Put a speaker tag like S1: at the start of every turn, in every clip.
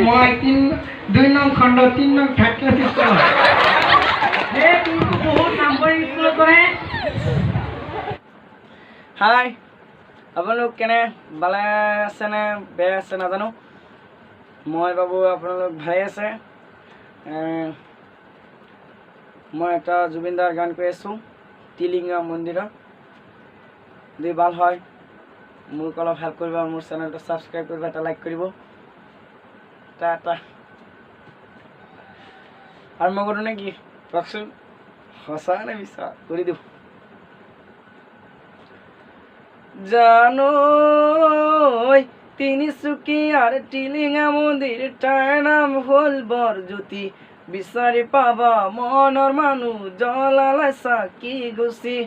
S1: মই 2 নং খণ্ড 3 নং থাৰ্ড ক্লাছ স্কুল
S2: বহুত নম্বৰ স্কুলত পঢ়ে।
S3: হাই আপোনালোক কেনে ভালে আছে নে বেয়া আছে নাজানো মই ভাবোঁ আপোনালোক ভালে আছে মই এটা জুবিন দাৰ গান কৈ আছোঁ টিলিঙা মন্দিৰত যদি ভাল হয় মোক অলপ হেল্প কৰিব মোৰ চেনেলটো ছাবস্ক্ৰাইব কৰিব এটা লাইক কৰিব টাটা আৰম্ভ কৰোঁ নে কি কওকচোন সঁচা নে মিছা কৰি দিওঁ জানো তিনিচুকীয়াৰ টিলিঙা মন্দিৰ তাৰ নাম হ'ল বৰজ্যোতি বিচাৰি পাবা মনৰ মানুহ জ্বলালে চাকি গুচি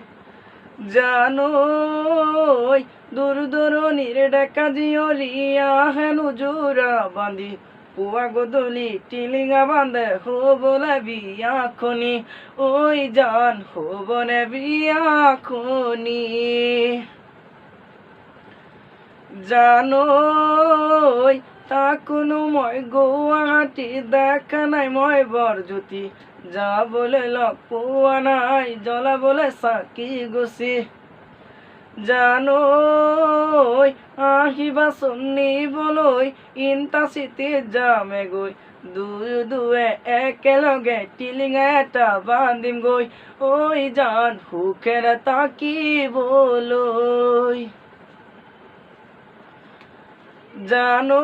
S3: জানো দূৰ দূৰণিৰ ডেকা জীয়ৰীয়া হেনো যোৰা বান্ধি পুৱা গধূলি টিলিঙা বান্ধে হ'বলে বিয়াখনি ঐ জান হ'বনে বিয়াখনি জানো তাকোনো মই গুৱাহাটী দেখা নাই মই বৰজ্যোতি যাবলৈ লগ পোৱা নাই জ্বলাবলৈ চাকি গুচি জানো আহিবাচোন নিবলৈ ইণ্টাৰচিটি যামে গৈ দুয়ে একেলগে টিলিঙা এটা বান্ধিম গৈ ঐ জান সুখেৰে তাকিবলৈ জানো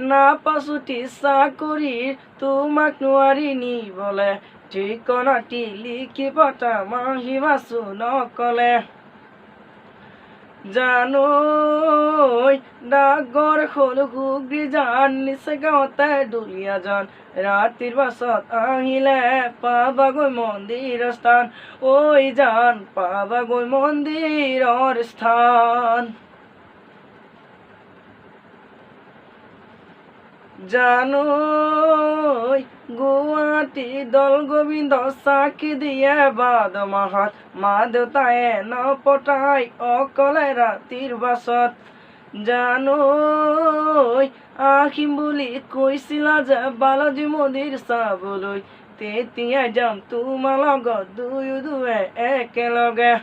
S3: নাপাছুটি চাকৰিৰ তোমাক নোৱাৰি নিবলে ঠিকনাটি লিখি পঠাম আহিবাচোন নকলে জানো ডাকৰ হ'ল হুগ্ৰী জান নিচে গাঁৱতে দুলীয়া জান ৰাতিৰ বাছত আহিলে পাবাগৈ মন্দিৰৰ স্থান ঐ জান পাবাগৈ মন্দিৰৰ স্থান জানো গুৱাহাটী দল গোবিন্দ চাকি দিয়ে বাদ মাহত মা দেউতায়ে নপঠাই অকলে ৰাতিৰ বাছত জানো আহিম বুলি কৈছিলা যে বালাজী মন্দিৰ চাবলৈ তেতিয়াই যাম তোমাৰ লগত দুয়ে একেলগে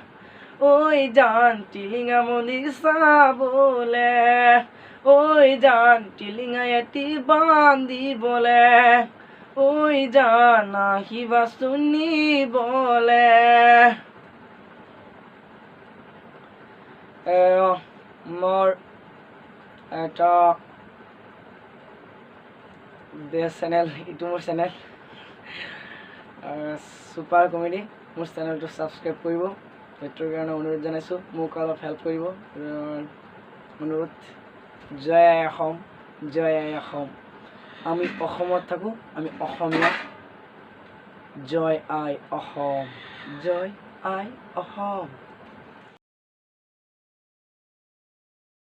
S3: ঐ জান টিলিঙা মন্দিৰ চাবলে ঐ জান টিলিঙা এটি বান্ধিবলে ঐ জান আহিবাচোন নিবলে মোৰ এটা চেনেল এইটো মোৰ চেনেল ছুপাৰ কমেডি মোৰ চেনেলটো ছাবস্ক্ৰাইব কৰিব সেইটোৰ কাৰণে অনুৰোধ জনাইছোঁ মোক অলপ হেল্প কৰিব অনুৰোধ জয় আই অসম জয় আই অসম আমি অসমত থাকোঁ আমি অসমীয়া জয় আই অসম জয় আই অসম